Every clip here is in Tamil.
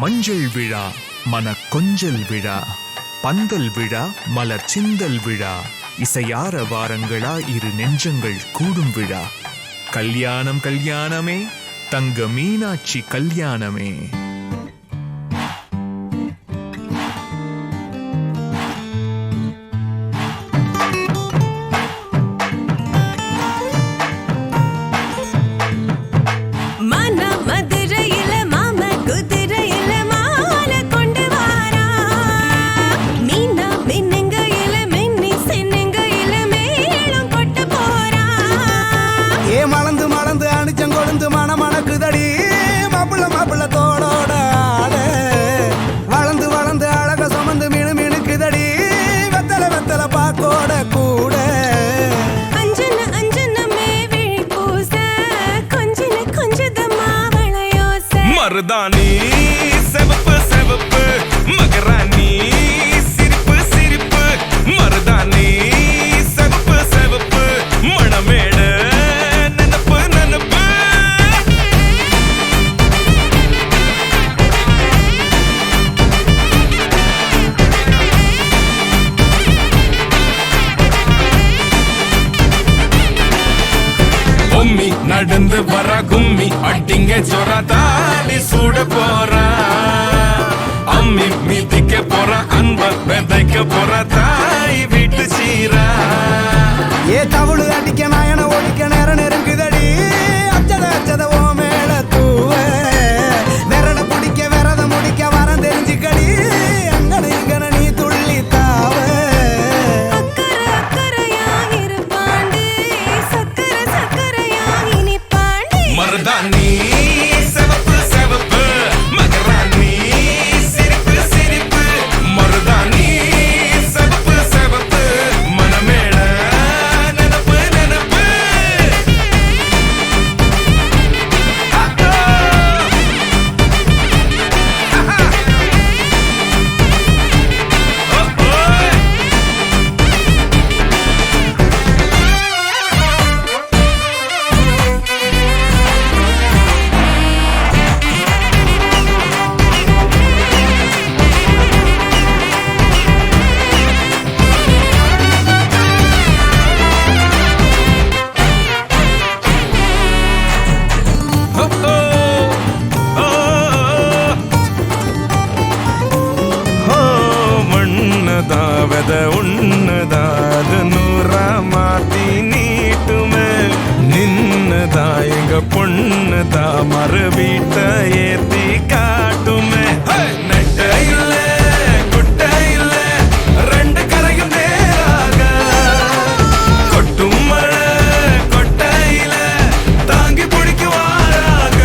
மஞ்சள் விழா மன கொஞ்சல் விழா பந்தல் விழா மலர் சிந்தல் விழா இசையார வாரங்களா இரு நெஞ்சங்கள் கூடும் விழா கல்யாணம் கல்யாணமே தங்க மீனாட்சி கல்யாணமே. மருதாணி செவப்பு செவப்பு மகராணி சிரிப்பு சிரிப்பு மருதாணி செவப்பு செவப்பு மணமேட நனப்பு நனப்பு. பொம்மி நடந்து வர கும்மி அட்டிங்க ஜொரா தாலி சூட போறா அம்மி மீதிக்க போறா அன்ப விதைக்க போறா தாய் வீட்டு சீரா. ஏ தவுளு அடிக்க நாயன ஒழிக்க நேரம் நெருங்குதடி அச்சத அச்சத ஓ மேல தூவ விரட பிடிக்க விரத முடிக்க வரம் தெரிஞ்சுக்கடி அங்கன இங்கன நீ துள்ளி தாவ. மருதாணி செவப்பு செவப்பு மகராணி சிரிப்பு சிரிப்பு மருதாணி செவப்பு செவப்பு மணமேட நனப்பு நனப்பு. மண்ணதாவத உன்னதாது நூறா மாத்தி நீட்டுமே நின்னதா எங்க பொண்ணுதா மறு வீட்ட ஏத்தி காட்டுமே. நெட்ட இல்ல குட்ட இல்ல ரெண்டு கரையும் நேராக கொட்டும் மழை கொட்டையில தாங்கி பிடிக்குவாராக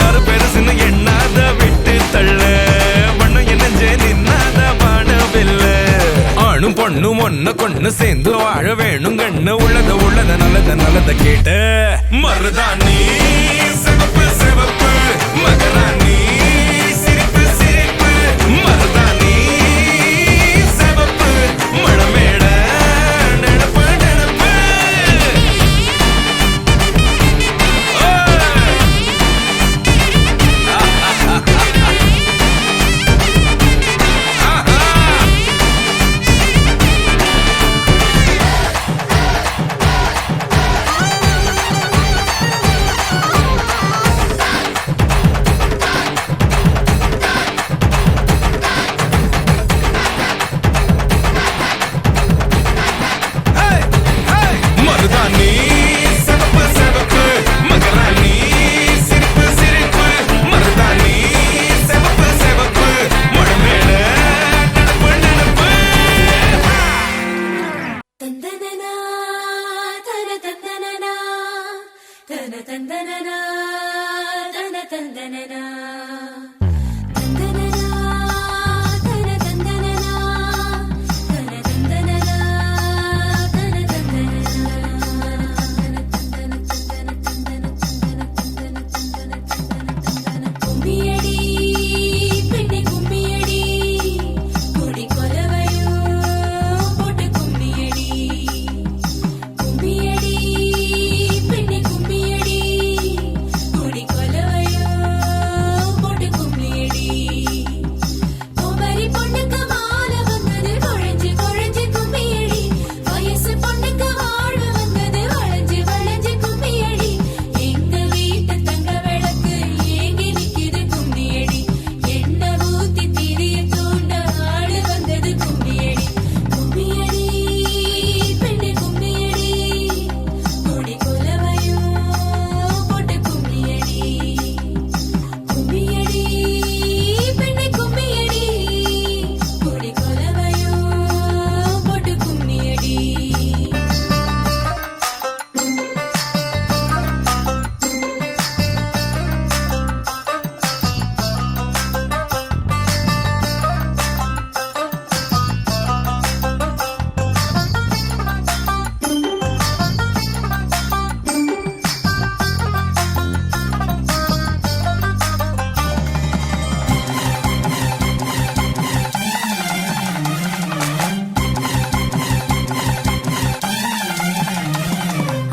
யாரு பெருசுன்னு எண்ணாத விட்டு தள்ள ஆணும் பொண்ணும் ஒன்ன கொண்டு சேர்ந்து வாழ வேணும் கண்ணு உள்ளத நல்லத நல்லத கேட்டு மருதாணி சிவப்பு சிவப்பு மகராணி சிரிப்பு சிரிப்பு மருதாணி சிவப்பு மணமேட நெனப்பு நெனப்பு. மருதாணி செவப்பு செவப்பு மகராணி சிரிப்பு சிரிப்பு மருதாணி செவப்பு செவப்பு மணமேட நனப்பு நனப்பு. தந்தனனா தன தந்தனனா தன தந்தனனா தன தந்தனனா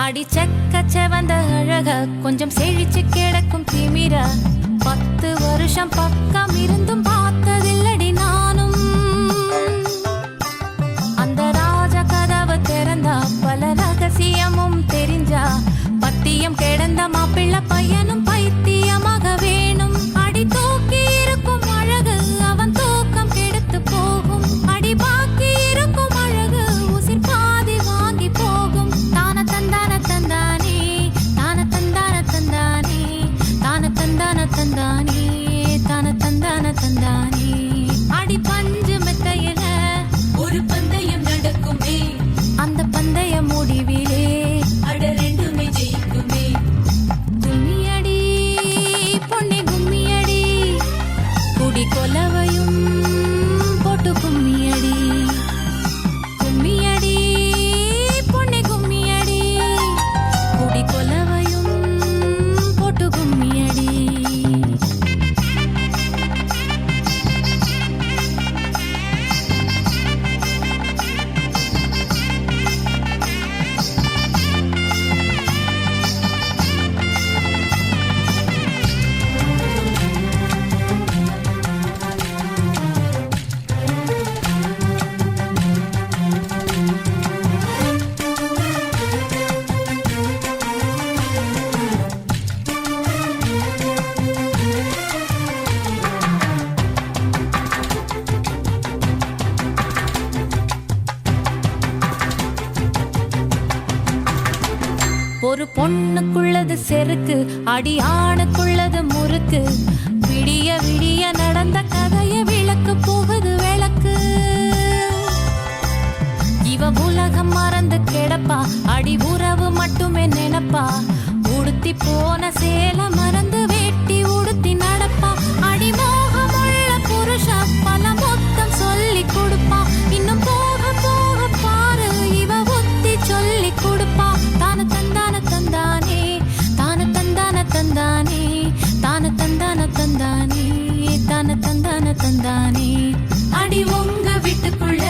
அடி செக்க செவந்த அழக கொஞ்சம் செழிச்சு கிடக்கும் திமிரா 10 வருஷம் பக்கம் இருந்தும் பார்த்ததில்லடி நானும் அந்த ராஜ கதவு திறந்தா பல ரகசியமும் தெரிஞ்சா பத்தியம் கிடந்த மாப்பிள்ள பையனும் பைத்தியமாக வேணும் அடி தூக்கி இருக்கும் அழகு அவன் தூக்கம் கெடுத்து போகும் அடி பாக்கி இருக்கும் அழகு உசிர் பாதி வாங்கி போகும் தான தந்தான தந்தானே தான தந்தான தந்தானே தான தந்தான தந்தானே தான தந்தான தந்தானே அடி பஞ்சு மெத்தையில ஒரு பந்தயம் நடக்குமே அந்த பந்தய முடிவிலே அட ரெண்டுமே ஜெயிக்குமே கும்மியடி பொன்னி கும்மியடி குடி கொலவையும் போட்டு கும்மியடி கும்மியடி பொன்னி கும்மியடி குடி கொலவையும் போட்டு கும்மியடி ஒரு பொண்ணுக்குள்ளது செருக்கு அடி ஆணுக்குள்ளது முறுக்கு விடிய விடிய நடந்த கதைய விளக்கு போகுது விளக்கு இவ உலகம் மறந்து கிடப்பா அடி உறவு மட்டுமே நினைப்பா உடுத்தி போன சேல மறந்து வேட்டி உடுத்தி நடப்பா அடி மோகமுள்ள புருஷா பல மொத்தம் சொல்லி கொடுப்பா இன்னும் போக போக பாரு இவ ஒத்தி சொல்லி கொடுப்பா தான தந்தான தந்தானே தான தந்தான தந்தானே தான தந்தான தந்தானே தான தந்தான தந்தானே அடி உங்க வீட்டுக்குள்ள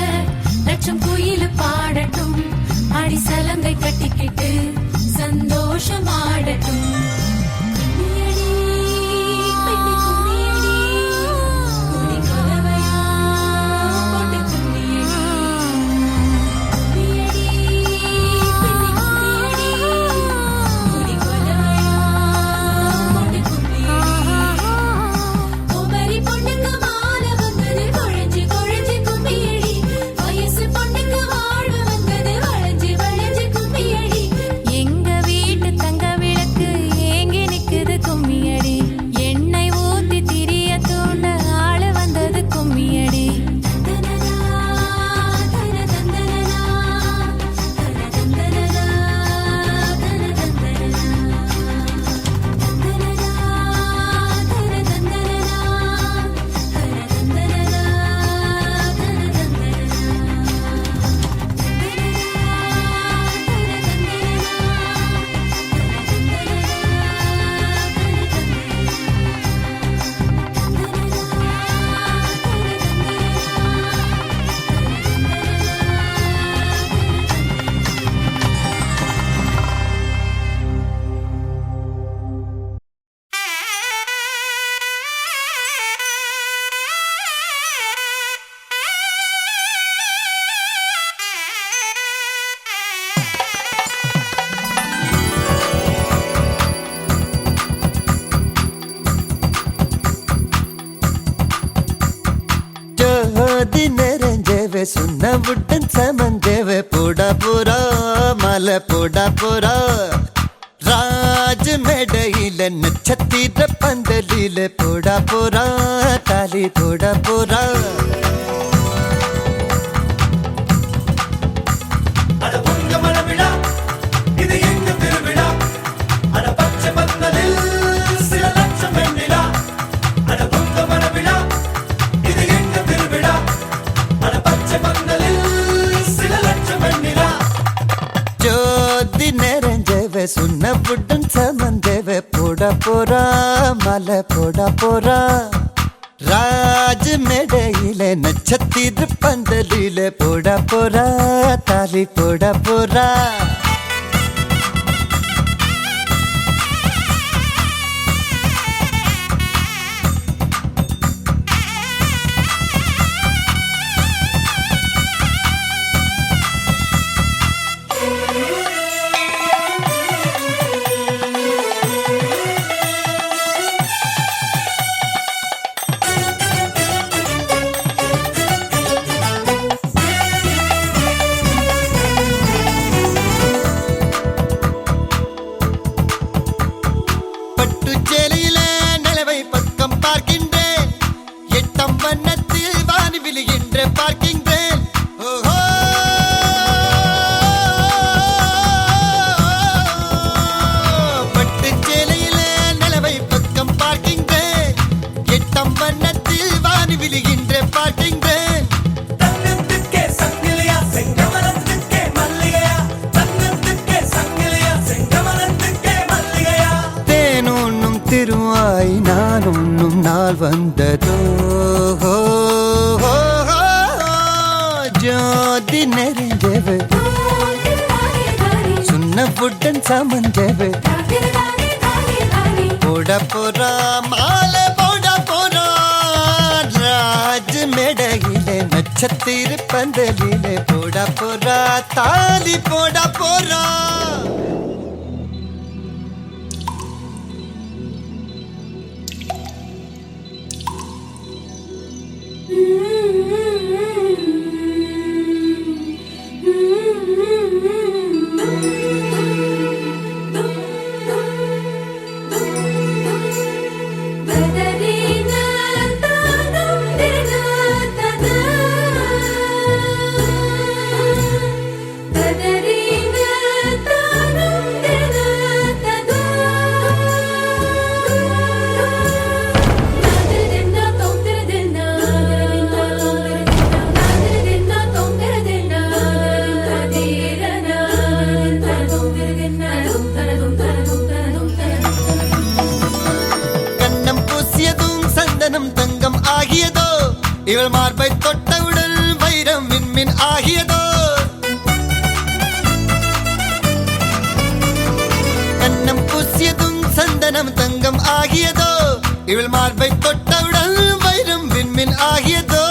லட்சம் குயில் பாடட்டும் அடி சலங்கை கட்டிக்கிட்டு சந்தோஷமாடட்டும் கும்மியடி, பெண்ணே கும்மியடி, குடி கொலவையா போட்டு கும்மியடி. கும்மியடி, பெண்ணே கும்மியடி, குடி கொலவையா போட்டு கும்மியடி. குமரி பொண்ணுக்கு மாலை வந்தது குழஞ்சு குழஞ்சு கும்மியடி. வயசு பொண்ணுக்கு வாழ்வு வந்தது வளைஞ்சு வளைஞ்சு கும்மியடி. எங்க வீட்டு தங்க விளக்கு ஏங்கி நிக்குது கும்மியடி. எண்ணெய் ஊத்தி திரிய தூண்ட ஆளு வந்தது கும்மியடி. தந்தனனா, தன தந்தனனா, தன தந்தனனா, தன தந்தனனா. தந்தனனா, தன தந்தனனா, தன தந்தனனா, தன தந்தனனா. ஜோதி நிறைஞ்சவே சுண்ணவுடன் சமந்தேவே போடா போரா மலை போடா போரா ராஜ் மேடையில நட்சத்திர பந்தலில போடா போரா தாலி போடா போரா அட பொங்க மனவிழா இது எங்க திருவிழா அட பச்சை பந்தலில் சில லட்சம் வெண்ணிலா அட பொங்க மனவிழா இது எங்க திருவிழா அட பச்சை பந்தலில் சில லட்சம் வெண்ணிலா ஜோதி நிறைஞ்சவே சுண்ணவுடன் சமந்தேவே போடா போரா மலை போடா போரா ராஜ் மேடையில நட்சத்திர பந்தலில போடா போரா தாலி போடா போரா நாள் வந்ததோ ஜோதி நெறிஞ்சவு சுண்ணப்புடன் சமஞ்சவு போட போறா மாலை போட போறா ராஜ் மேடையிலே நட்சத்திர பந்தலிலே போட போறா தாலி போட போறா இவள் மார்பை தொட்டவுடன் வைரம் விண்மின் ஆகியதோ கண்ணம் பூசியதும் சந்தனம் தங்கம் ஆகியதோ இவள் மார்பை தொட்டவுடன் வைரம் விண்மின் ஆகியதோ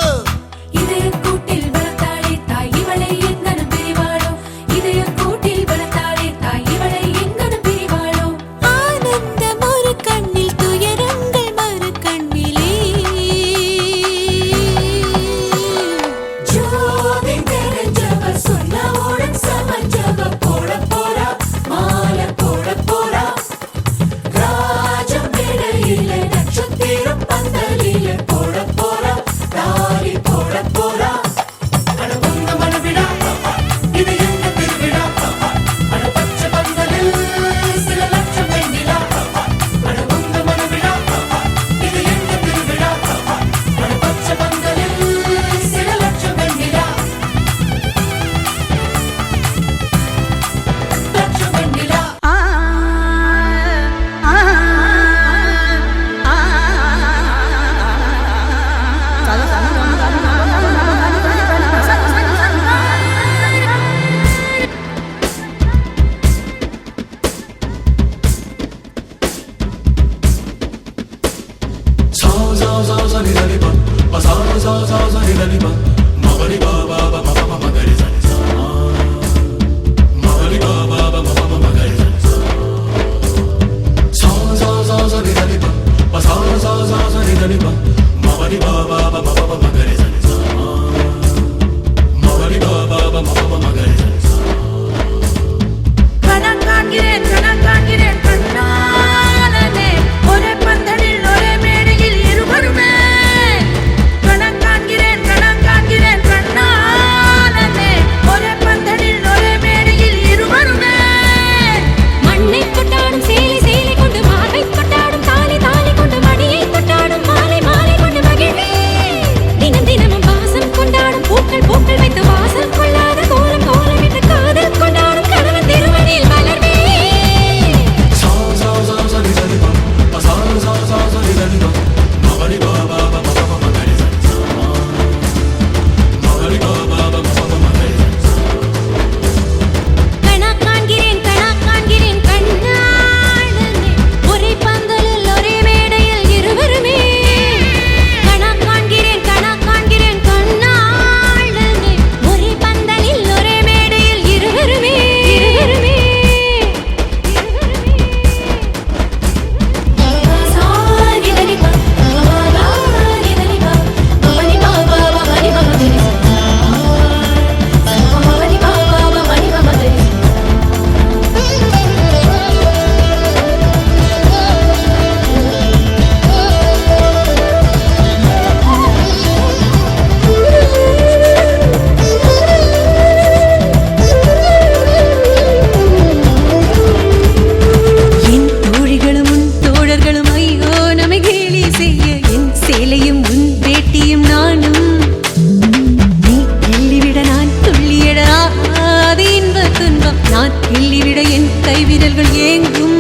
கைவிரல்கள் ஏங்கும்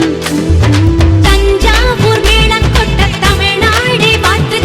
தஞ்சாவூர் மேளம் கொட்ட தமிழ்நாடே பாட்டு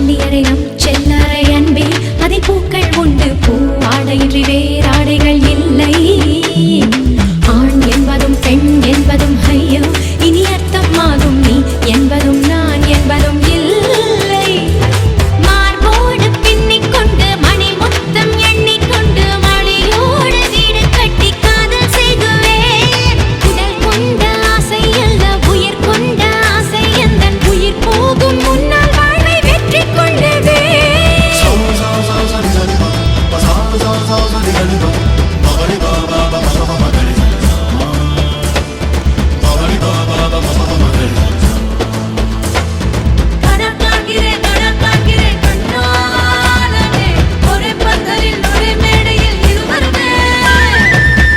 வள்ளியரையம் செல்லறை அன்பே அதை பூக்கள் உண்டு பூ ஆடையின்றி வேறாடைகள் இல்லை ஆண் என்பதும் பெண் என்பதும் ஐயோ இனி அர்த்தம் மாறும் நீ என்பதும் நான் என்பதும் இல்லை மார்போடு பின்னிக் கொண்டு மணி முத்தம் எண்ணிக்கொண்டு மணியோடு வீடு கட்டி காதல் செய்குவேன் உடல் கொண்ட ஆசை அல்ல உயிர் கொண்ட ஆசை எந்தன் உயிர் போகும் முன்னால் வாழ்வை வெற்றி கொள்ளுவேன் கணக்காகிறேன் கணக்காகிறேன் கண்ணாலனே ஒரே பந்தலில் ஒரே மேடையில் இருவருமே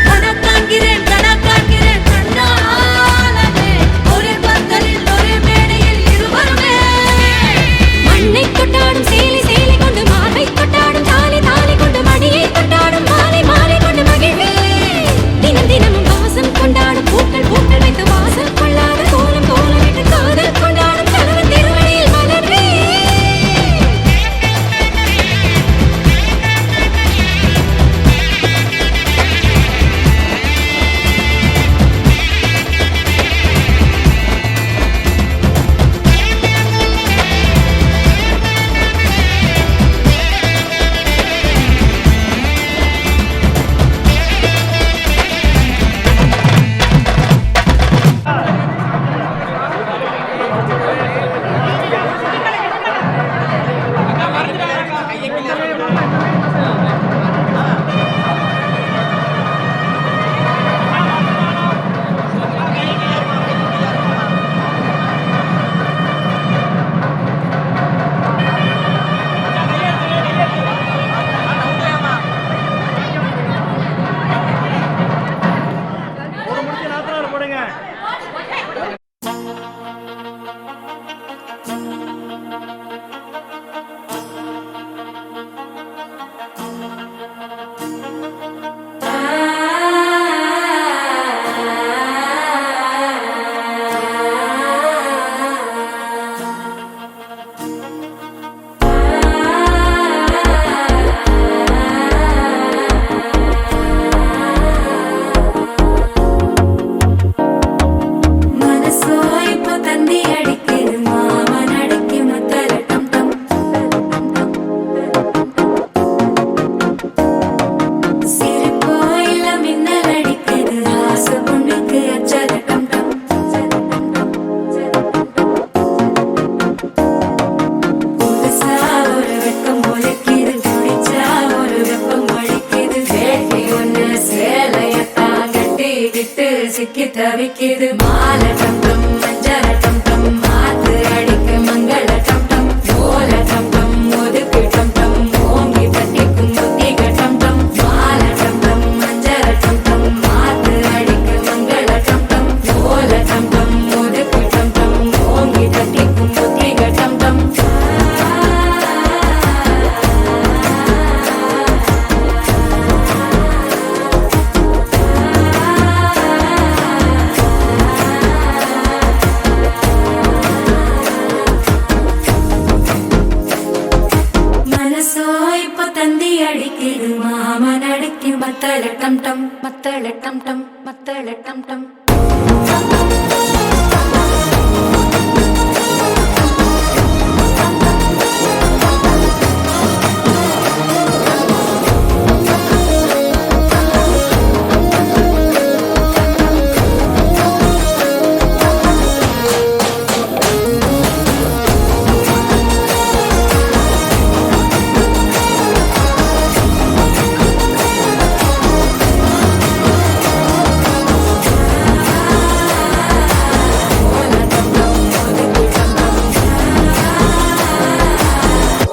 கணக்காகிறேன் கணக்காகிறேன் கண்ணாலனே ஒரே பந்தலில் ஒரே மேடையில் இருவருமே மண்ணை கொண்டாடும் சேலை சேலை கொண்டு மார்பை கொண்டாடும் தாலி தாலி கொண்டு மடியை கொண்டாடும் மாலை மாலை கொண்டு மகிழ்வே தினம் தினமும் வாசம் கொண்டாடும் பூக்கள் பூக்கள் வைத்து வாசல் கொள்ளாத கோலம் கோலம் விட்டு காதல் கொண்டாடும் கணவன் திருவடியில் மலர்வே மனசோ இப்போ தந்தி அடிக்குது மாமன் அடிக்கு மத்தல டம் டம் சிரிப்போ இல்ல மின்னல் அடிக்குது ஆசை பொண்ணுக்கு அச்சத டம் டம் புதுசா ஒரு வெக்கம் ஒலிக்குது குடிச்சா ஒரு வெப்பம் ஒழிக்குது வேட்டி ஒண்ணு சேலையத்தான் கட்டிக்கிட்டு சிக்கி தவிக்குது மாலை டம் டம் மஞ்சள டம் டம் மாத்து அடிக்க மங்கள டம் டம் ஓல டம் டம் ஒதுக்கு டம் டம் ஓங்கி தட்டிக்கும் புத்திக டம் டம் மாலை டம் டம் மஞ்சள டம் டம் மாத்து அடிக்க மங்கள டம் டம் ஓல டம் டம் ஒதுக்கு டம் டம் ஓங்கி தட்டிக்கும் புத்திக டம் டம் மனசோ இப்போ தந்தி அடிக்குது மாமன் அடிக்கு மத்தள டம் டம் மத்தள டம் டம் மத்தள டம் டம்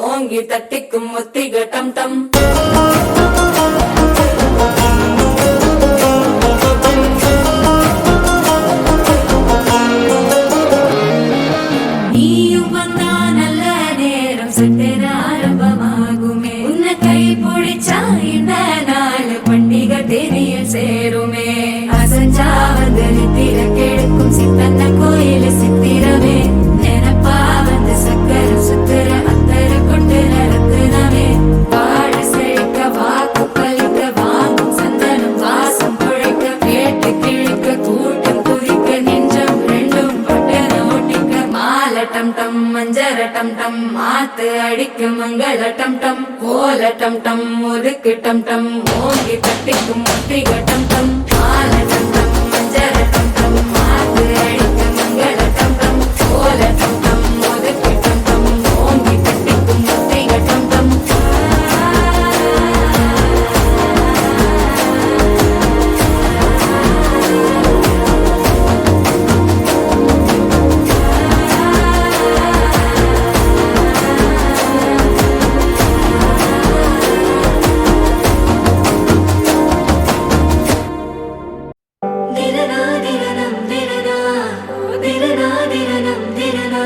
ஓங்கி தட்டிக்கும் முத்திக டம் டம் நீயும் வந்தா நல்ல நேரம் சித்திர ஆரம்பமாகுமே உன்னை கை பிடிச்சா இந்த நாள் பண்டிகை தெரியல் சேருமே அசஞ்சா வந்து நித்திர கெடுக்கும் சித்தன்ன கோயில் சித்திரமே நினப்பா வந்து சக்கர சுத்திர அத்தர அடிக்கும் மங்கள டம் டம் கோல டம் டம் முறுக்கு டம் டம் மோங்கி தட்டிக்கும் முத்திக டம் டம் மால டம் டம் மஞ்சள டம் டம் மாத்து அடிக்கும் மங்கள டம் டம் கோல டம் டம் முறுக்கு டம் டம் மோங்கி தட்டிக்கும் முத்திக டம் டம் திரனா திரனம் திரனா திரனா திரனம் திரனா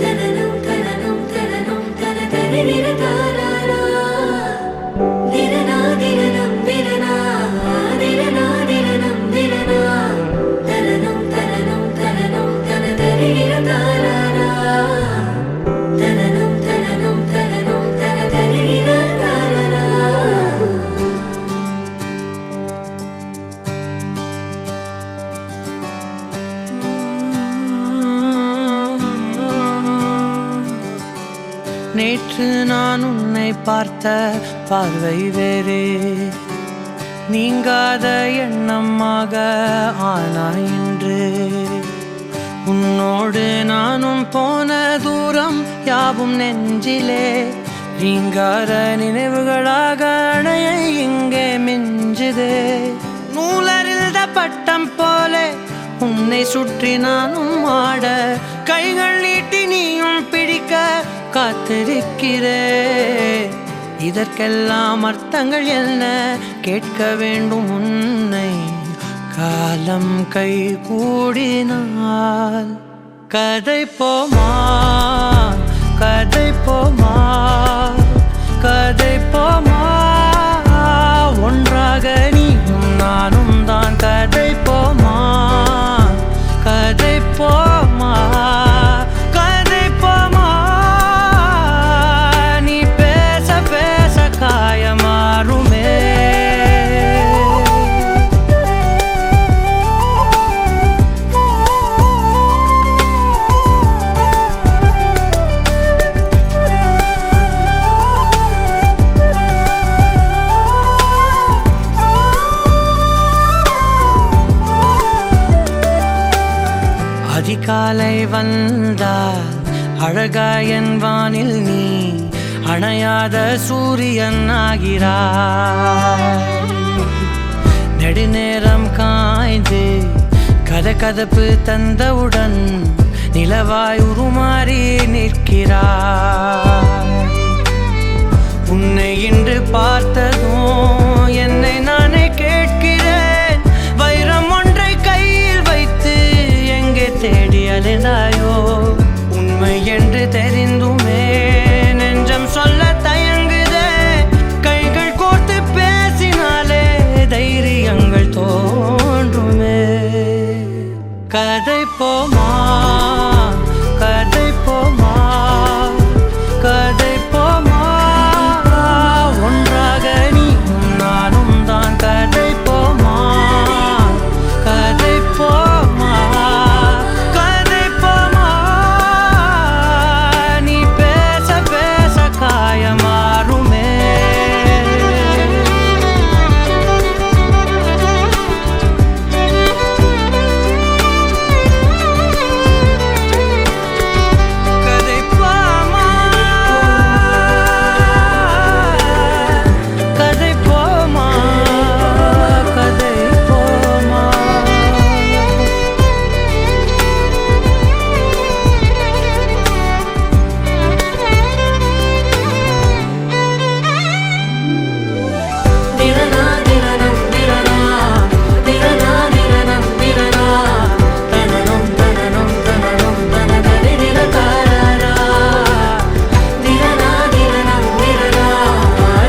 தனனம் தனனம் தனனம் தன தரிர தாராரா திரனா திரனம் திரனா திரனா திரனம் திரனா தனனம் தனனம் தனனம் தன தரிர தாராரா தனனம் தனனம் தனனம் தன தரிர தாராரா நேற்று நான் உன்னை பார்த்த பார்வை வேறே நீங்காத எண்ணமாக ஆனாய் இன்று உன்னோடு நானும் போன தூரம் யாவும் நெஞ்சிலே நீங்காத நினைவுகளாக அணைய இங்கே மிஞ்சுதே நூலறிந்த பட்டம் போலே உன்னை சுற்றி நானும் ஆட கைகள் நீட்டி நீயும் பிடிக்க காத்திருக்கிறே இதற்கெல்லாம் அர்த்தங்கள் என்ன கேட்க வேண்டும் உன்னை காலம் கை கூடினால் கதை போமா கதை போமா கதை போமா ஒன்றாக நீயும் நானும் தான் கதை போமா கதை போமா கதை போமா நீ பேச பேச காயமாறுமே அதிகாலை வந்தால் அழகாயன் வானில் நீ அணையாத சூரியன் ஆகிறாய் நெடுநேரம் காய்ந்து கதகதப்பு தந்தவுடன் நிலவாய் உருமாறி நிற்கிறாய் உன்னை இன்று பார்த்ததும் என்னை நானே கேட்கிறேன் வைரம் ஒன்றை கையில் வைத்து எங்கே தேடி அலைந்தாயோ உண்மை என்று தெரிந்துமே நெஞ்சம் சொல்ல தயங்குதே கைகள் கோர்த்து பேசினாலே தைரியங்கள் தோன்றுமே கதை போமா கதை போமா கதை போமா ஒன்றாக நீயும் நானும் தான் கதை போமா கதை போமா கதை போமா நீ பேச பேச காயமாறுமே கதை போமா கதை போமா கதை போமா திரனா திரனம் திரனா திரனா திரனம் திரனா தனனம் தனனம் தனனம் தன தரிர தாராரா திரனா திரனம் திரனா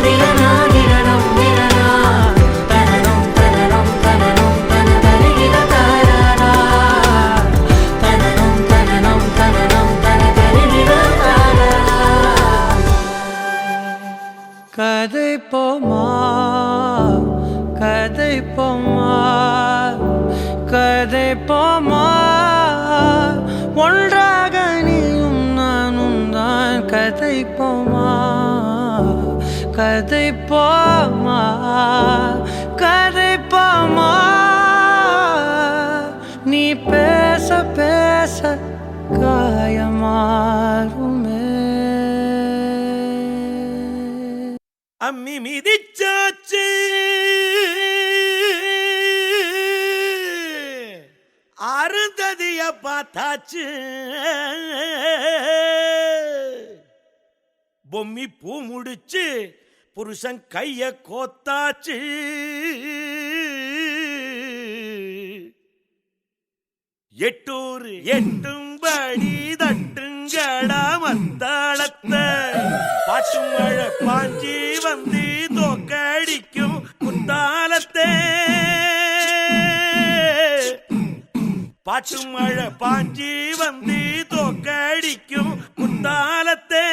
திரனா திரனம் திரனா தனனம் தனனம் தனனம் தன தரிர தாராரா தனனம் தனனம் தனனம் தன தரிர தாராரா கதை போமா கதை போமா கதை போமா ஒன்றாக நீயும் நானும் தான் கதை போமா கதை போமா கதை போமா நீ பேச பேச காயமாறுமே அம்மி மிதிச்சாச்சு அருந்ததிய பார்த்தாச்சு பொம்மி பூ முடிச்சு புருஷன் கைய கோத்தாச்சு எட்டூர் எட்டும்படி தட்டுங்கடா மத்தாளத்தை பாட்டு மழை பாஞ்சி வந்து தோக்கடிக்கும் குத்தாலத்தே பாட்டு மழை பாஞ்சி வந்து தோக்கடிக்கும் குத்தாலத்தே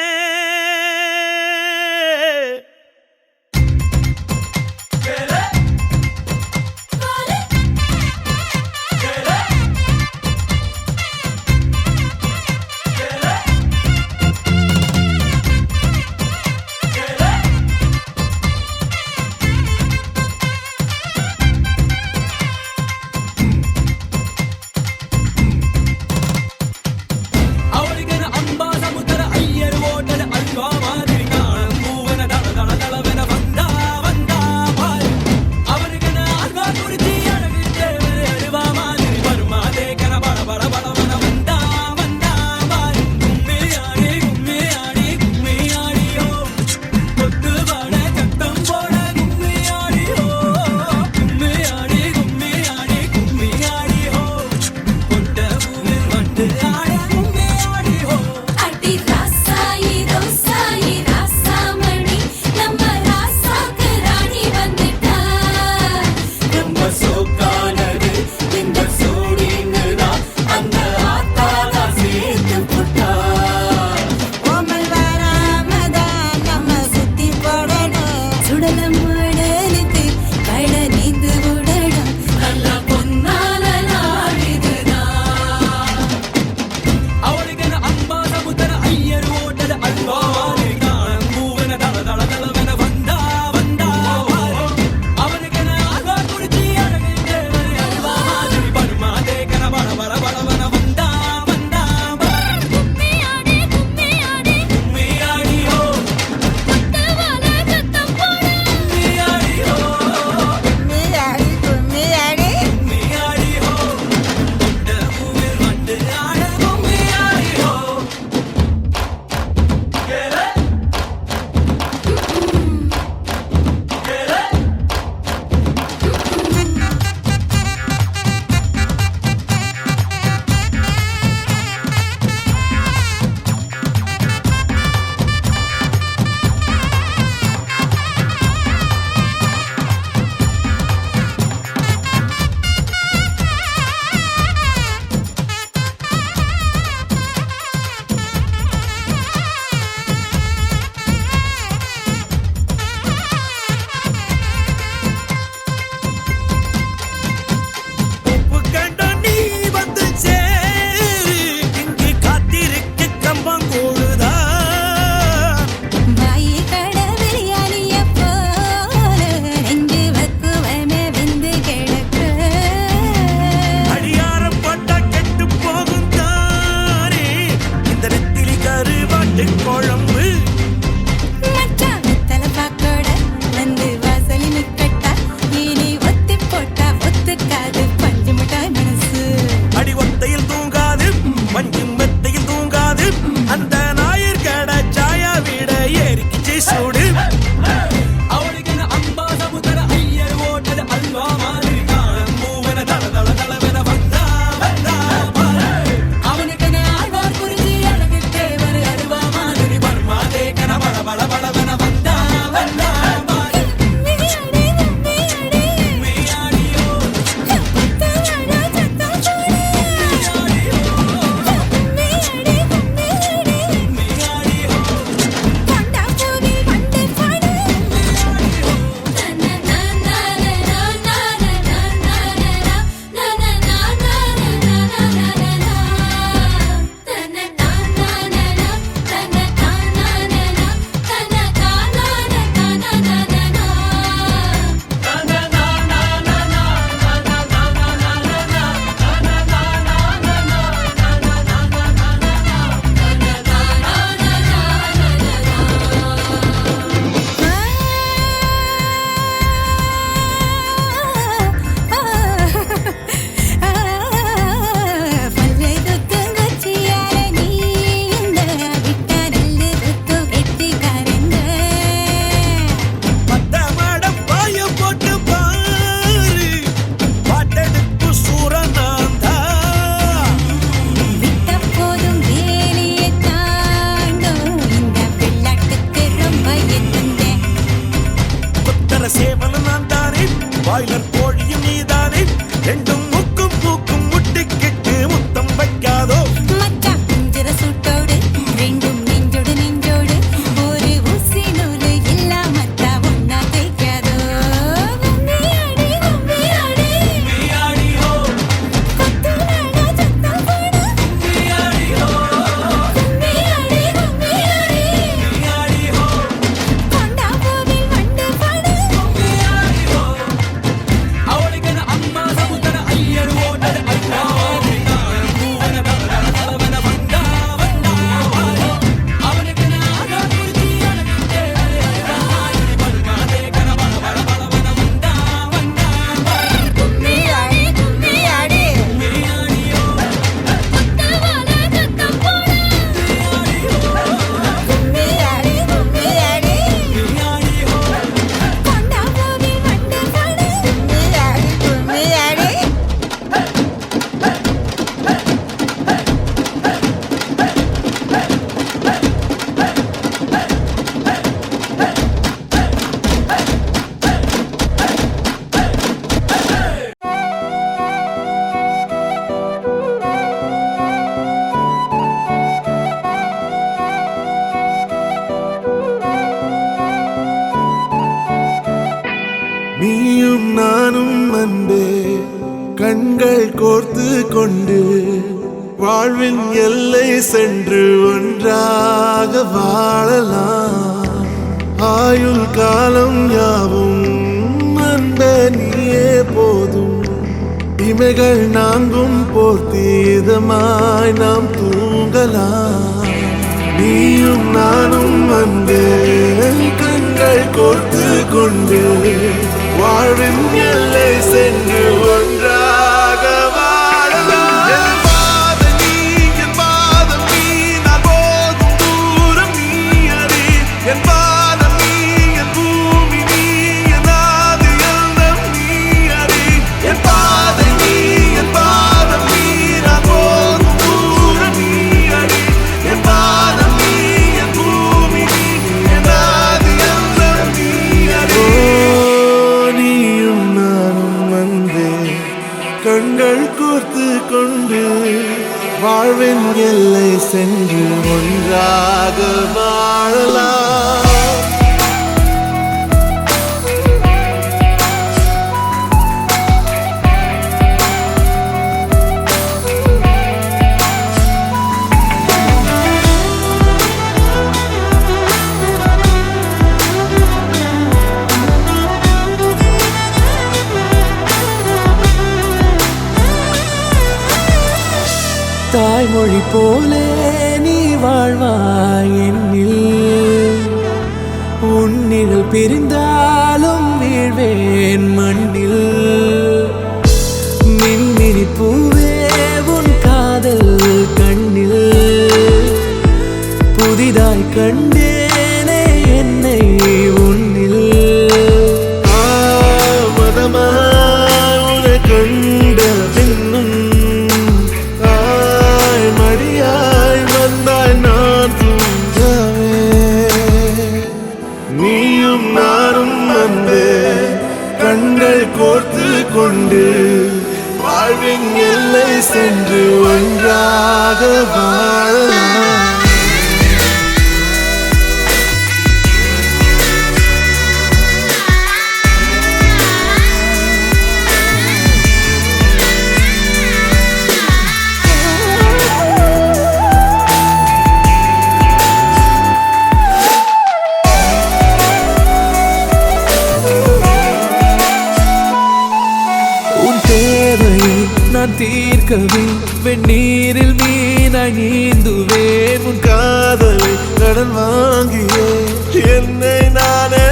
ಅವರಿಗನ ಅಂಬಾ ಸಮುದ್ರ ಅಯ್ಯರ பாய்லர் கோழியும் நீதானே ரெண்டும் முக்கும் மூக்கும் முட்டிக்கிட்டு முத்தம் வைக்காதோ மச்சான் குஞ்சர சூட்டோடு ரெண்டும் நெஞ்சோடு நெஞ்சோடு ஒரு ஊசி நூலு இல்லாமத்தா ஒன்னா தேய்க்காதோ கும்மியாடி கும்மியாடி கும்மியாடி ஹோ கொத்துனாடா சத்தம் போடு கும்மியாடி ஹோ கும்மியாடி கும்மியாடி கும்மியாடி ஹோ கொண்டா போவில் வண்டு பாடு கும்மியாடி ஹோ அவளுக்கென அம்மா சமுதர ஐயர் ஓட்டர் ஐயா பூவன பலவன வந்தா வந்தா வாரோ அவனுக்கென ஆகா குருதி அடக்கிட்டே படுமாதே கன பலவன வந்தா வந்தா வாரோ கும்மியாடி கும்மியாடி கும்மியாடி ஹோ கொத்தவால சத்தம் போடு கும்மியாடி ஹோ கும்மியாடி கும்மியாடி கும்மியாடி ஹோ கொண்டா போவில் வண்டு பாடு கும்மியாடி கும்மியாடி நீயும் நானும் அன்பே கண்கள் கோர்த்து கொண்டு வாழ்வின் எல்லை சென்று ஒன்றாக வாழலாம் ஆயுள் காலம் யாவும் அன்பே நீயே போதும் இமைகள் நான்கும் போர்த்தீதமாய் நாம் தூங்கலாம் நீயும் நானும் அன்பே கண்கள் கோர்த்து கொண்டு வாழ்வின் எல்லை சென்று ஒன்றாக வாழலாம் என் பாதம் நீ நான் போதும் தூரம் நீ அறி என் பாதம் நீ என் பூமி நீ என் ஆதி எல்லாம் நீ அறி என் பாதம் நீ நான் போதும் தூரம் நீ அறி என் பாதம் நீ என் பூமி நீ என் ஆதி எல்லாம் நீ அறி நீயும் நானும் வந்தே கண்கள் கோர்த்து கொண்டு வாழ்வின் எல்லை சென்று ஒன்றாக வாழலாம் தாய்மொழி போலே நீ வாழ்வாய் என்னில் உன்னிகள் பிரிந்தாலும் வீழ்வேன் மண்ணில் மின்மினி பூவே உன் காதல் கண்ணில் புதிதாய் கண்டேனே என்னை உன்னில் மதமாய் உன்னை கண்ட பின்னும் தாய் மடியாய் வந்தாய் நான் தூங்கவே நீயும் நானும் வந்தே கண்கள் கோர்த்து கொண்டு வாழ்வின் எல்லை சென்று ஒன்றாக வாழலாம் உன் தேவையை நான் தீர்க்கவே வெந்நீரில் மீனாய் நீந்துவேன் உன் காதலை கடன் வாங்கியே என்னை நானே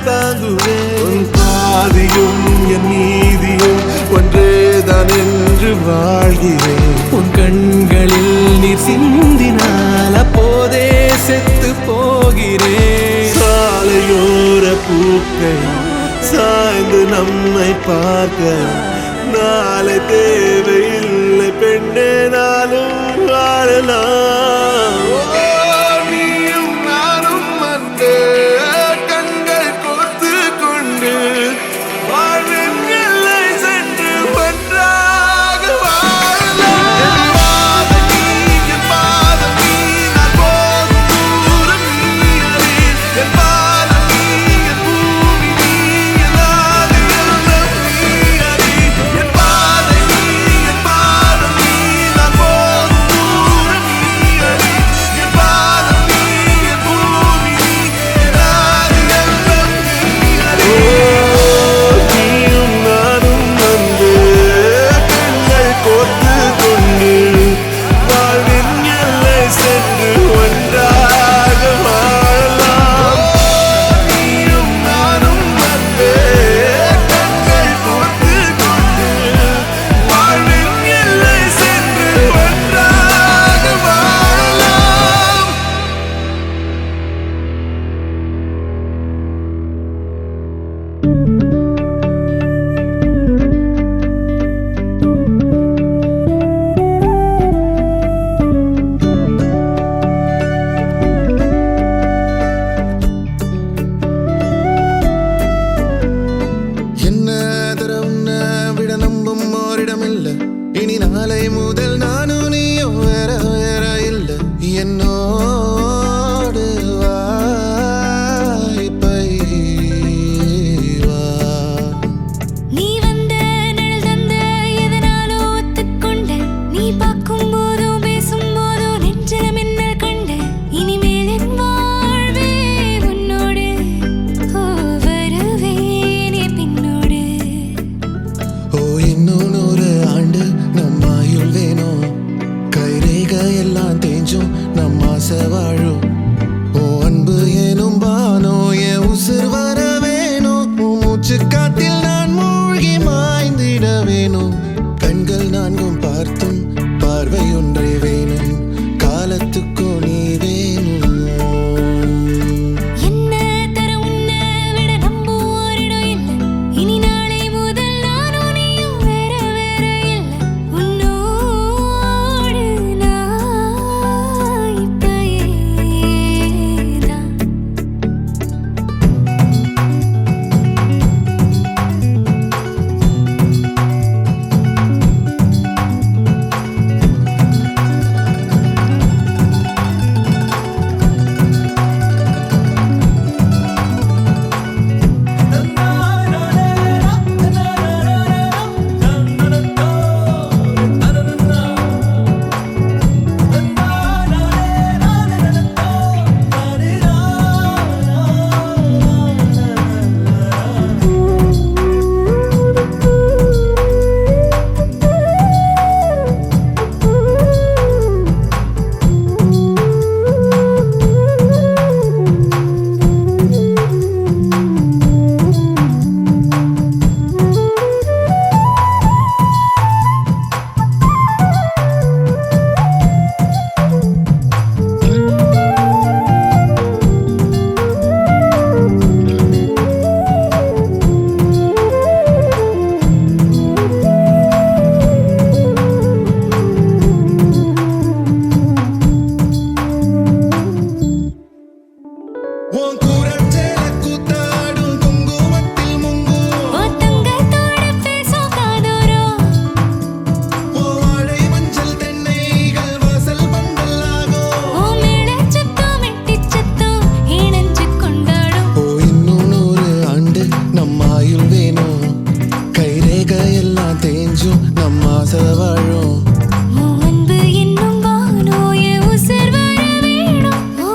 தாங்குவேன் உன் பாதியும் என் நீதியும் ஒன்றேதான் என்று வாழ்கிறேன் உன் கண்களில் நீர் சிந்தினால் அப்போதே செத்து போகிறேன் சாலையோர பூக்கள் சாய்ந்து நம்மை பார்க்க நாளை தேவையில்லை பெண்ணே நாளும் வாழலாம் நீயும் நானும் வந்து கண்கள் கோர்த்து கொண்டு வாழ்வின்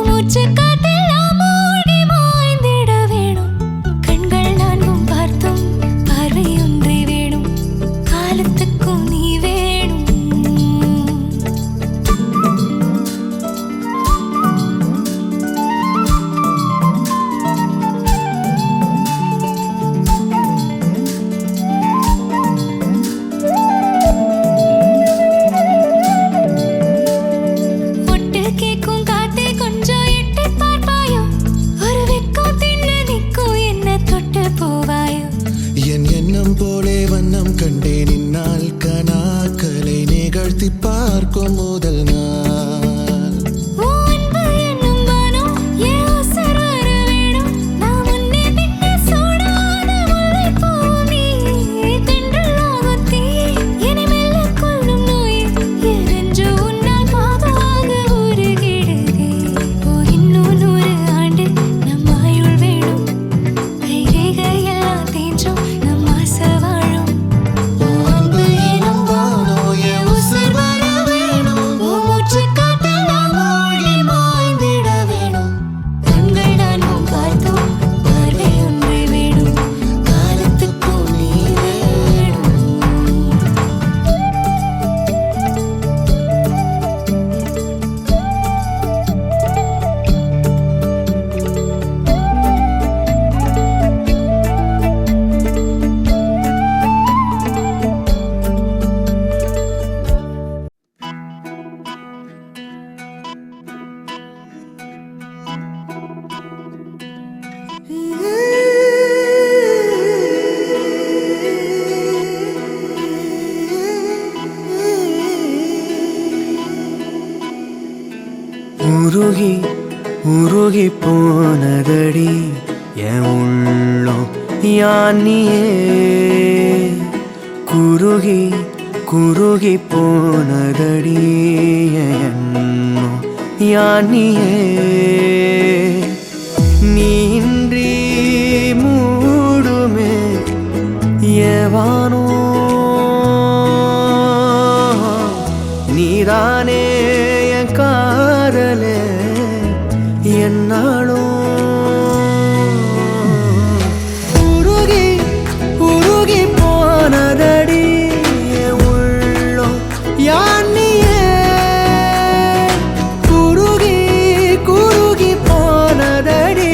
மூச்சு காட்டெல்லாம் மூழ்கி குறுகி போனதடி என் உள்ளம் யானியே குறுகி குறுகி போனதடி என் எண்ணம் யானியே நீன்றி மூடுமே ஏவானோ நீதானே என் காதலே என்னாலும் உருகி உருகி போனதடி என் உள்ளம் யானியே குறுகி குறுகி போனதடி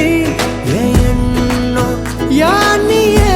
என் எண்ணம் யானியே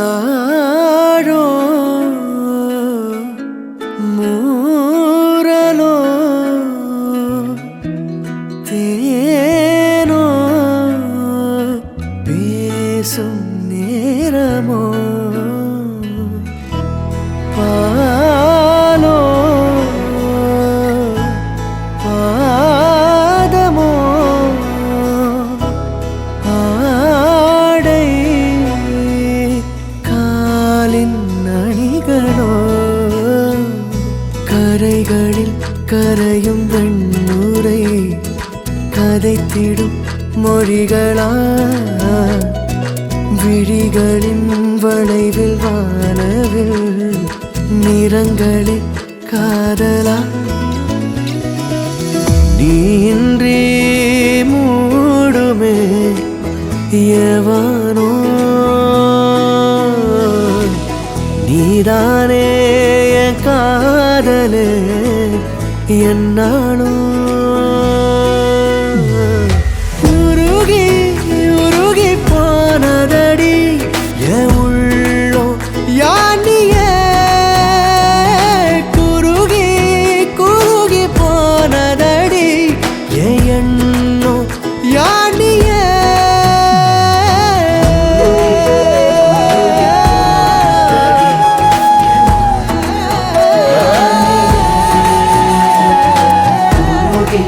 யாரோ மூரலோ தேனோ பேசும் நேரமோ பாலோ பாதமோ ஆடை காலின் அணிகளோ கரைகளில் கரையும் வெண்ணுரை கதைத்திடும் மொழிகளா விழிகளின் வளைவில் வானவில் நிறங்களில் காதலா நீன்றி மூடுமே எவனோ நீதானே என் காதலே என்னாலும் உருகி உருகி போனதடி என் உள்ளம் யானியே குறுகி குறுகி போனதடி என் எண்ணம் யானியே குறுகி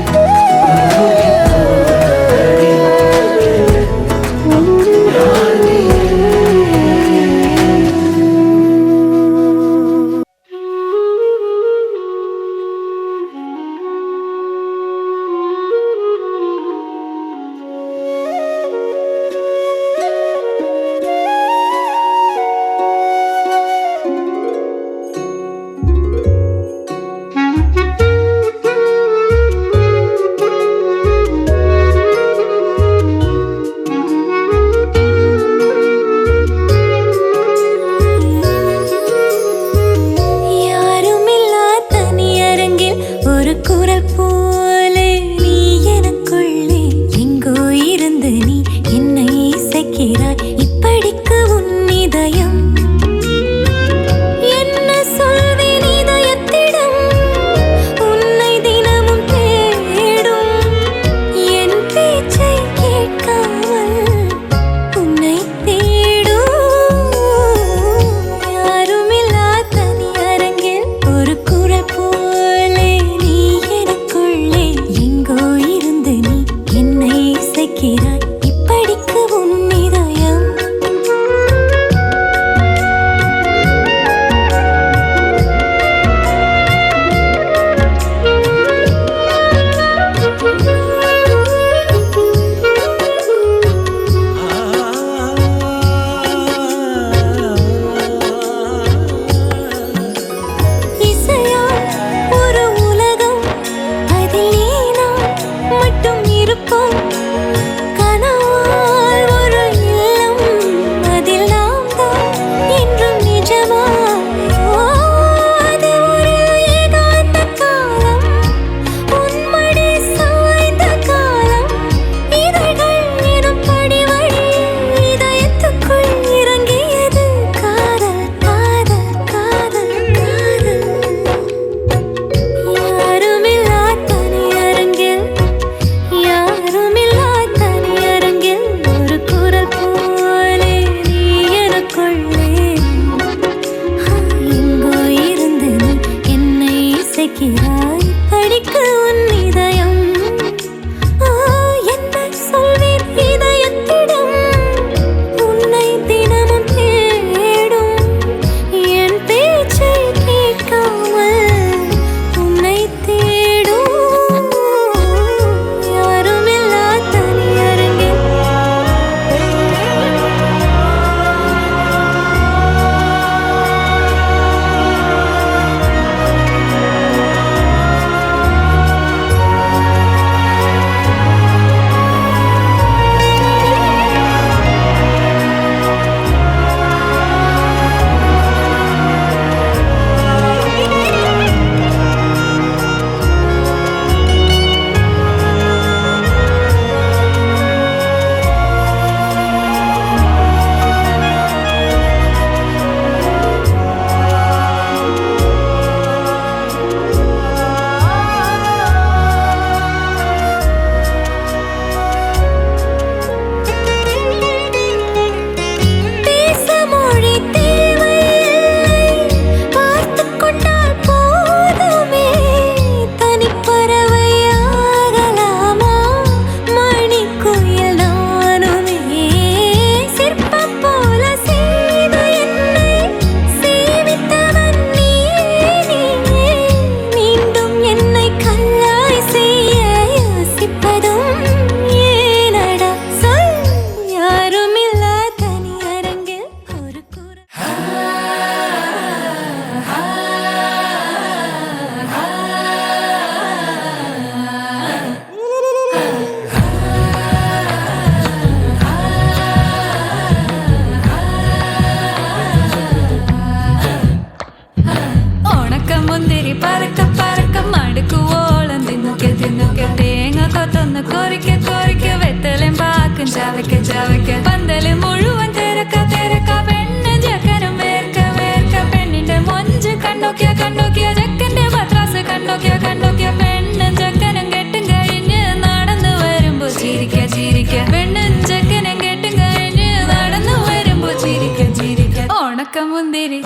പറക്ക പറക്ക മടുക്കുവോളം തിന്നുക്കെ തിന്നുക്കെ തേങ്ങ കൊത്തൊന്ന് കൊറിക്ക കൊറിക്ക വെത്തലും പാക്കും ചവയ്ക്ക ചവയ്ക്ക പന്തല് മുഴുവൻ തിരക്ക തിരക്ക പെണ്ണ് ജക്കനും വേർക്ക വേർക്ക പെണ്ണിന്റെ മൊഞ്ച് കണ്ടോക്കിയ കണ്ടോക്കിയ ജക്കന്റെ പത്രാസ് കണ്ടോക്കിയ കണ്ടോക്കിയ പെണ്ണും ജക്കനും കെട്ടും കഴിഞ്ഞ് നടന്നു വരുമ്പോ ചിരിക്ക ചിരിക്ക പെണ്ണും ജക്കനും കെട്ടും കഴിഞ്ഞ് നടന്നു വരുമ്പോ ചിരിക്ക ചിരിക്ക ഉണക്കമുന്തിരി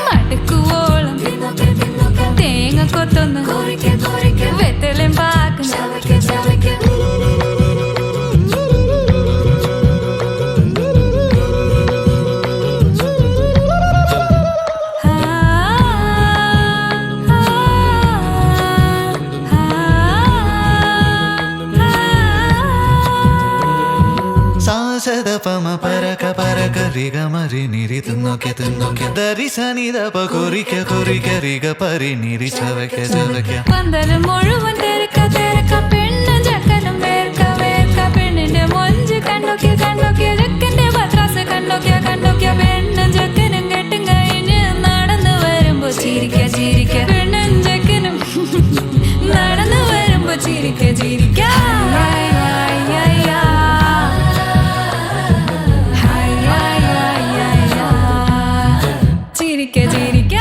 മടുക്കുവോളം തേങ്ങ കൊത്തൊന്ന് വെത്തലും പാക്കും ചവയ്ക്ക ചവയ്ക്ക സാസദ പമ പരക പരക റിഗ മരി നിരി തിന്നൊക്കെ തിന്നൊക്കെ ദരി സനിത കൊറിക്ക കൊറിക്ക റിഗ പരി നിരി ചവയ്ക്ക ചവയ്ക്ക പന്തല് മുഴുവൻ തിരക്ക തിരക്ക പെണ്ണ് ജക്കനും വേർക്ക വേർക്ക പെണ്ണിന്റെ മൊഞ്ച് കണ്ടോക്കിയ കണ്ടോക്കിയ ജക്കന്റെ പത്രാസ് കണ്ടോക്കിയ കണ്ടോക്കിയ പെണ്ണും ജക്കനും കെട്ടും കഴിഞ്ഞ് നടന്നു വരുമ്പോ ചിരിക്ക ചിരിക്ക പെണ്ണും ജക്കനും നടന്നു വരുമ്പോ ചിരിക്ക ചിരിക്ക ചിരിക്ക ചിരിക്ക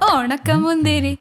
ഉണക്കമുന്തിരി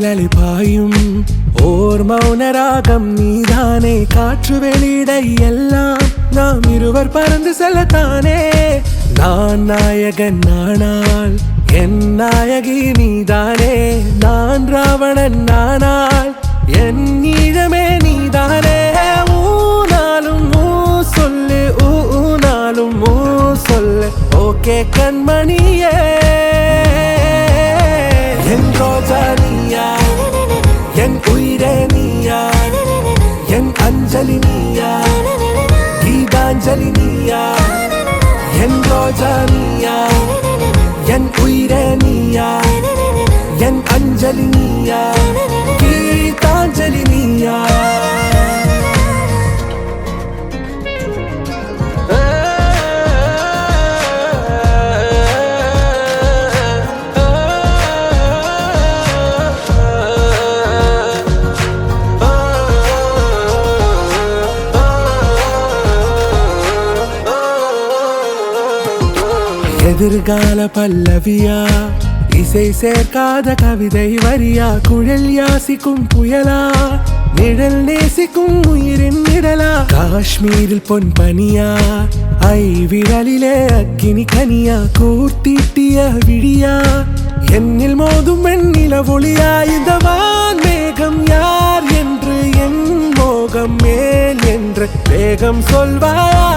வானில் அலிபாயும் ஓர் மௌனராகம் நீதானே. காற்று வெளியிடை எல்லாம் நாம் இருவர் பறந்து செல்லத்தானே. நான் நாயகன் நானால் என் நாயகி நீதானே. நான் ராவணன் நானால் என் ஈழமே நீதானே. ஊனாலும் ஊ சொல்லு ஊனாலும் ஊ சொல்லு ஓகே கண்மணியே. என் ரோஜா நீயா, என் உயிரே நீயா, என் அஞ்சலி நீயா, கீதாஞ்சலி நீயா. என் ரோஜா நீயா, என் உயிரே நீயா, என் அஞ்சலி நீயா, கீதாஞ்சலி நீயா. எதிர்கால பல்லவியா, இசை சேர்க்காத கவிதை வரியா, குழல் யாசிக்கும் புயலா, நிழல் நேசிக்கும் உயிரின் நிழலா. காஷ்மீரில் பொன் பனியா, ஐ விரலிலே அக்கினி கனியா, கூர்த்தீட்டிய விழியா, என்னில் மோதும் வெண்ணில ஒளியா. இந்த வான் மேகம் யார் என்று என் மோகம் மேல் என்று வேகம் சொல்வாயா.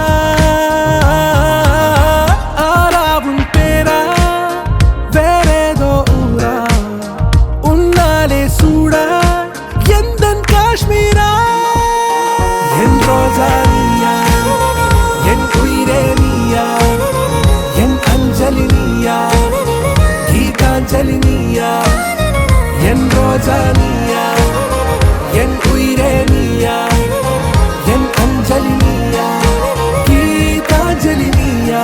ஆராவும் பேரா வேறேதோ ஊரா, உன்னாலே சூடா எந்தன் காஷ்மீரா. என் ரோஜா நீயா, என் உயிரே நீயா, என் அஞ்சலி நீயா, கீதாஞ்சலி நீயா. என் ரோஜா நீயா, என் உயிரே நீயா, என் அஞ்சலி நீயா, கீதாஞ்சலி நீயா.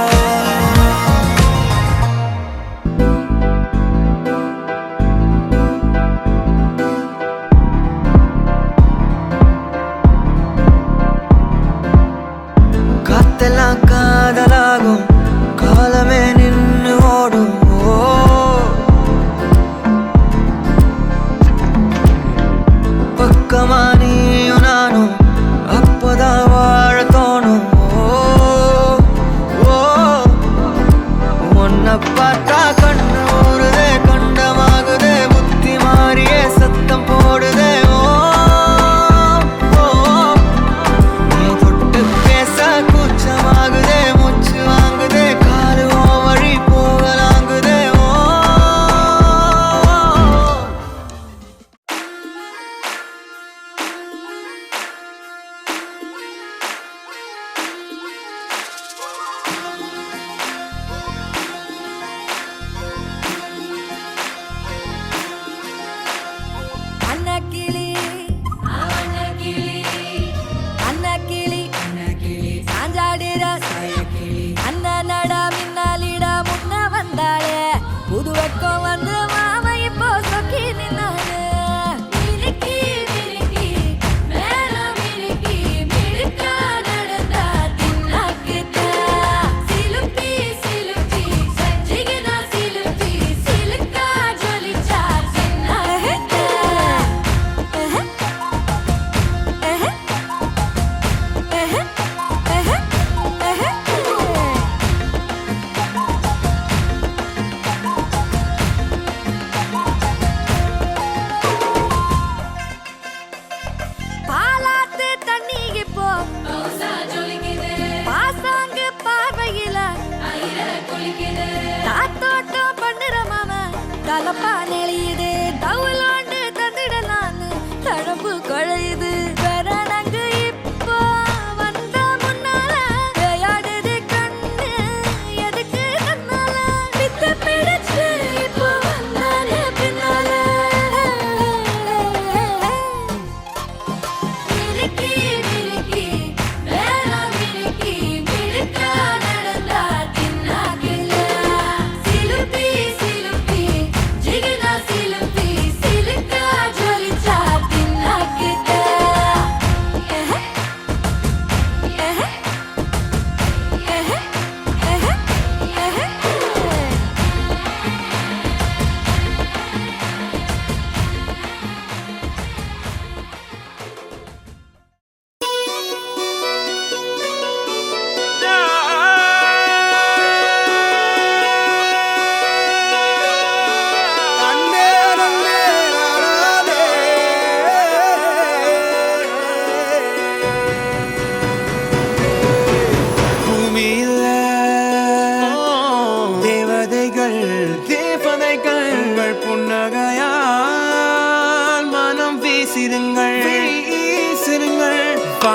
காத்தெல்லாம் காதலாகும், காலமே நின்று ஓடும்.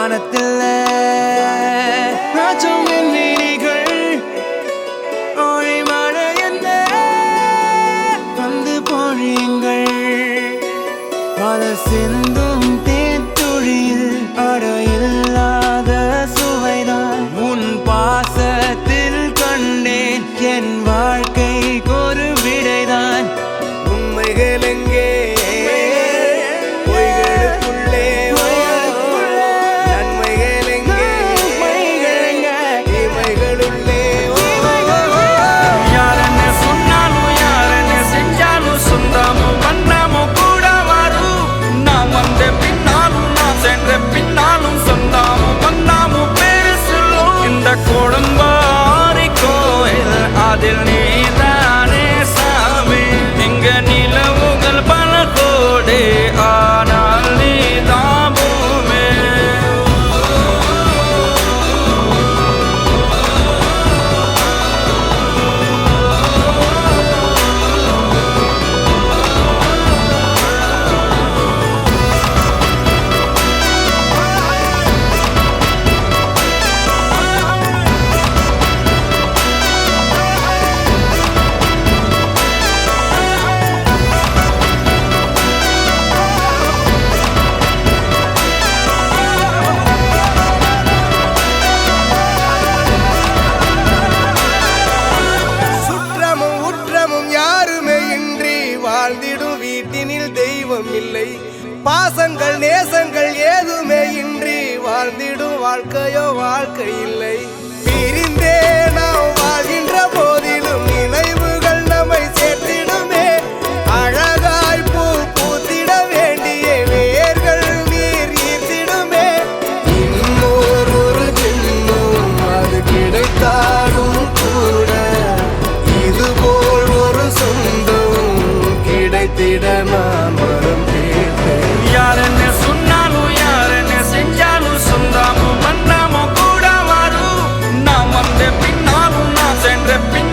வானத்தில் நாச்சும் விண்வெளிகள் ஒளி மழை என்ன வந்து பொழியுங்கள் மலர் சிந்தும் தேத்துழியில் அடையில்லாத சுவைதான் உன் பாசத்தில் கண்டேன் என் வாழ்க்கைக்கு ஒரு விடைதான் உண்மைகள் எங்கே பொய்களுக்குள்ளே நன்மைகள் எங்கே தீமைகளுள்ளே யாரன்னு சொன்னாலும் யாரன்னு செஞ்சாலும் சொந்தமும் வண்ணமும் கூட வரும் நான் வந்த பின்னாலும் நான் சென்ற பின்னாலும் சொந்தமும் வண்ணமும் பேரு சொல்லும் இந்த கோடம்பாரி கோயில் அதில் நீதானே சாமி இங்க நிலவுகள் பல கோடி ஆனால் நீதான் பூமி சுற்றமும் உற்றமும் யாருமே இன்றி வாழ்ந்திடும் வீட்டினில் தெய்வம் இல்லை பாசங்கள் நேசங்கள் ஏதுமே இன்றி வாழ்ந்திடும் வாழ்க்கையோ வாழ்க்கை இல்லை பிரிந்தே நாம் வாழ்கின்ற போதிலும் நினைவுகள் நம்மை சேர்த்திடுமே அழகாய் பூ பூத்திட வேண்டிய வேர்கள் நீர் ஈர்த்திடுமே இன்னொரு ஜென்மம் அது கிடைத்தாலும் கூட இதுபோல் ஒரு சொந்தம் கிடைத்திட நான் வரம் தேர்ந்தேன் யாரன்னு சொன்னாலும் யாரன்னு செஞ்சாலும் சொந்தமும் வண்ணமும் கூட வரும் நான் வந்த பின்னாலும் நான் சென்ற பின்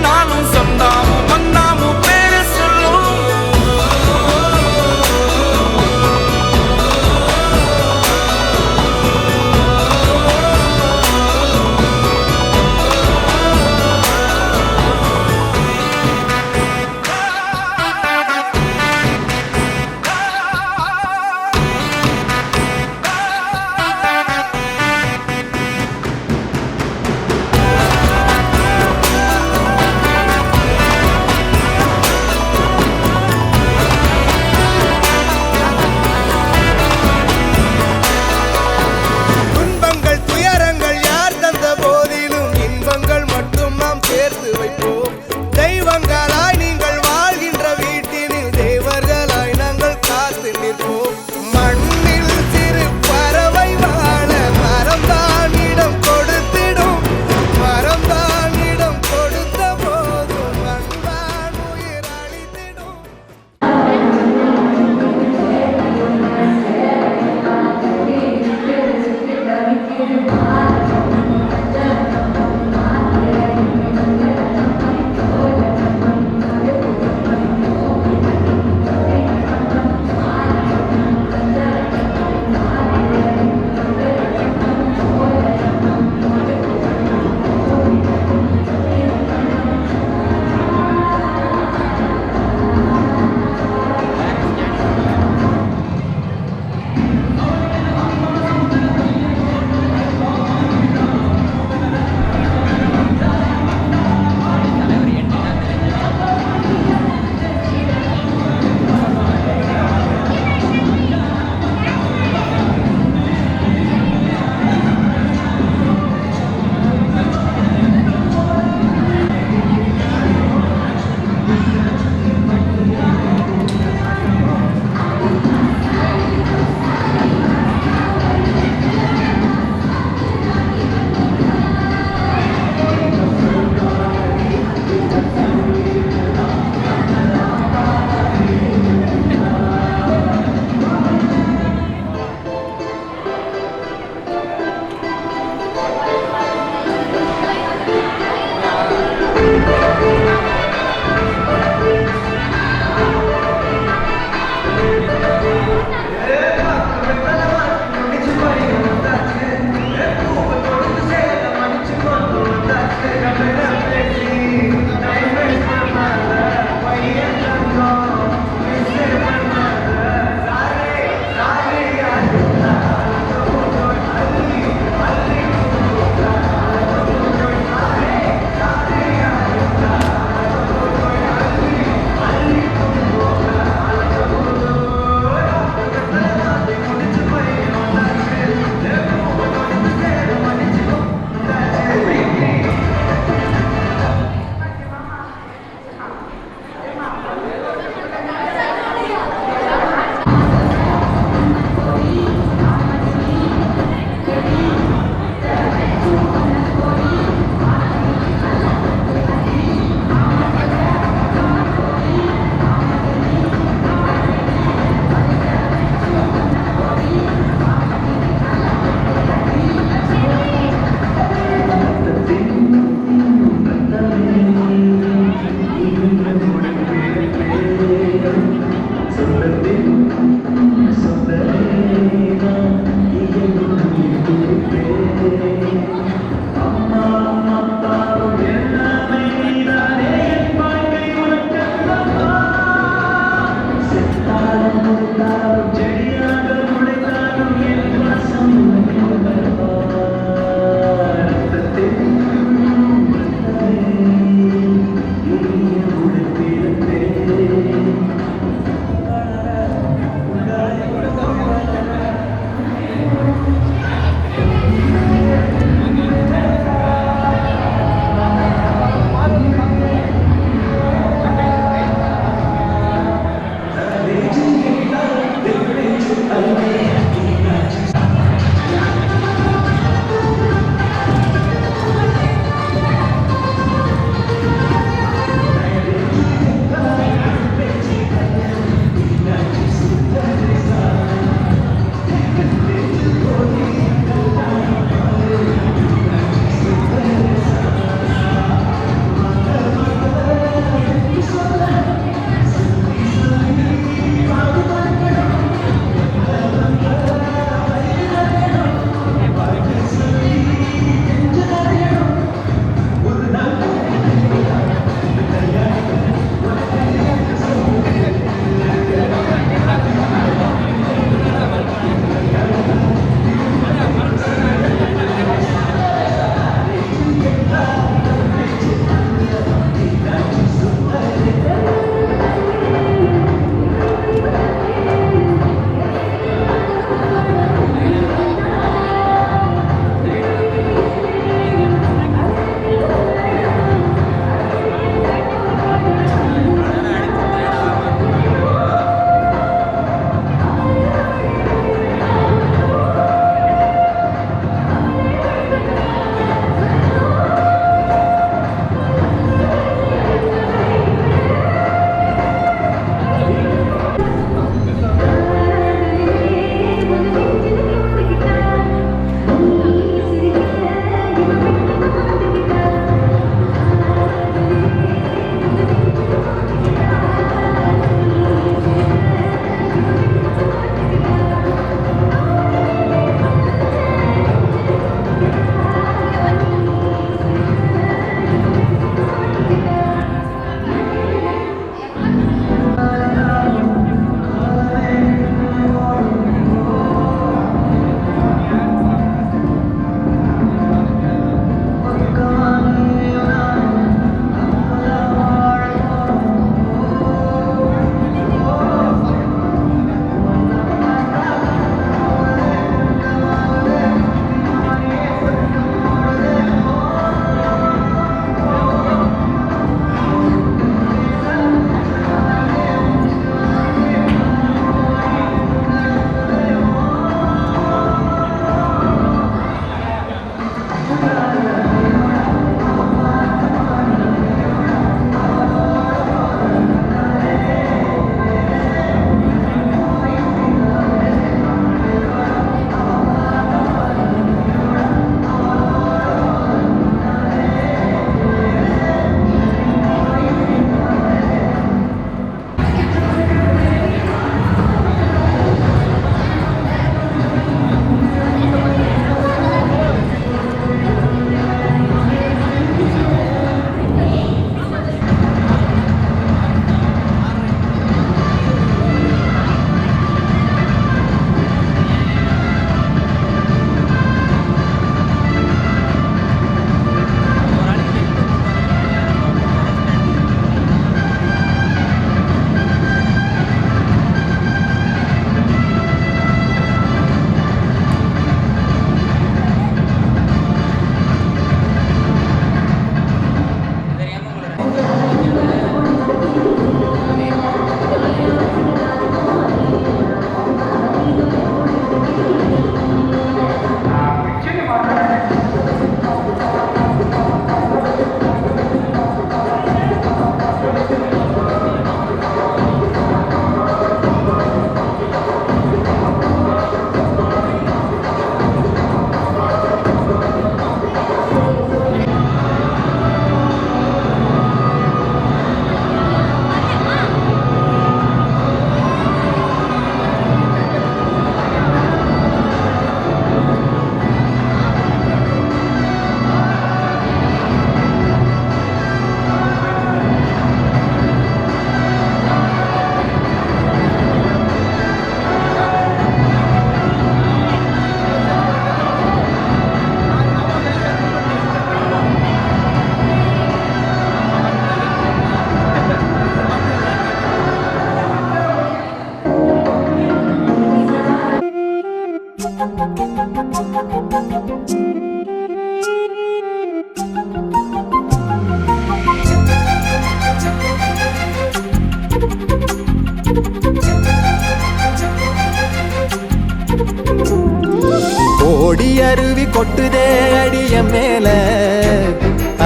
ஓடி அருவி கொட்டுதே அடிய மேல,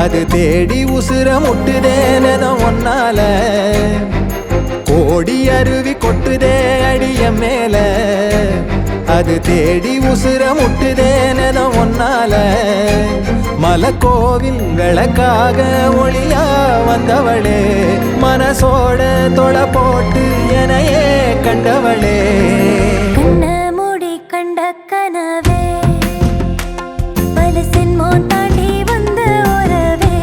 அது தேடி உசுர முட்டுதே நெதம் ஒன்னால. ஓடி அருவி கொட்டுதே அடிய மேல, அது தேடி உசுர முட்டுதே நெதம் ஒன்னால. மலக்கோவில் விளக்காக ஒளியா வந்தவளே, மனசோட தொட போட்டு எனையே கண்டவளே. கண்ட கனவே பல சென்மோ தாண்டி வந்த உறவே,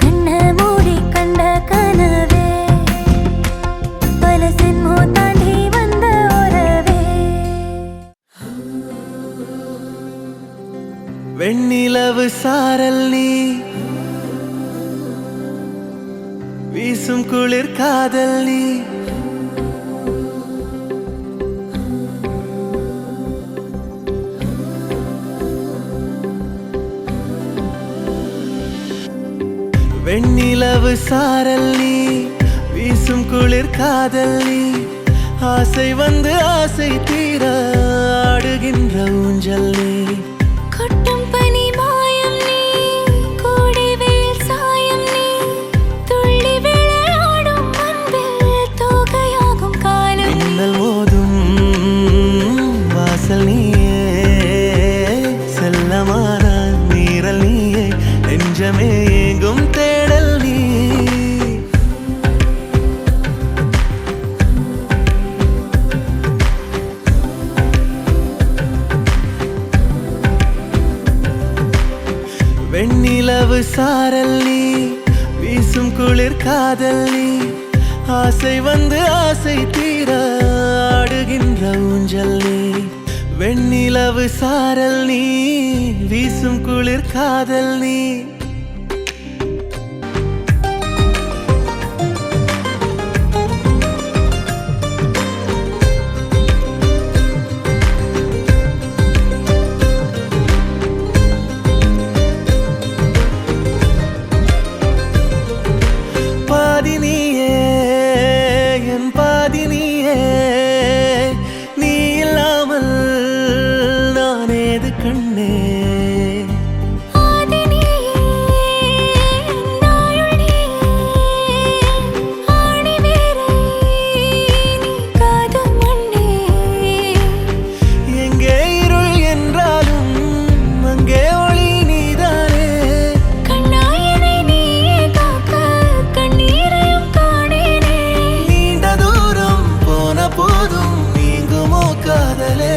கண்ண மூடி கண்ட கனவே பல சென்மோ தாண்டி வந்த உறவே. வெண்ணிலவு சாரல் நீ, வீசும் குளிர் காதல் நீ, வெண்ணிலவு சாரல் நீ, வீசும் குளிர் காதல் நீ. ஆசை வந்து ஆசை தீர ஆடுகின்ற ஊஞ்சல் நீ. கொட்டும் பனி மாயம் நீ, கோடை வெயில் சாயம் நீ, துள்ளி விளையாடும் அன்பில் தோகையாகும் காலம். மின்னல் மோதும் வாசல் நீயே, வெண்ணிலவு சாரல் நீ வீசும் குளிர் காதல் நீ ஆசை வந்து ஆசை தீர ஆடுகின்ற ஊஞ்சல் நீ வெண்ணிலவு சாரல் நீ வீசும் குளிர் காதல் நீ பாதினியே என் பாதினியே நீ இல்லாமல் நான் ஏது கண்ணே எங்கே இருள் என்றாலும் அங்கே ஒளி நீதானே நீண்ட தூரம் போன போதும் நீங்குமோ காதலே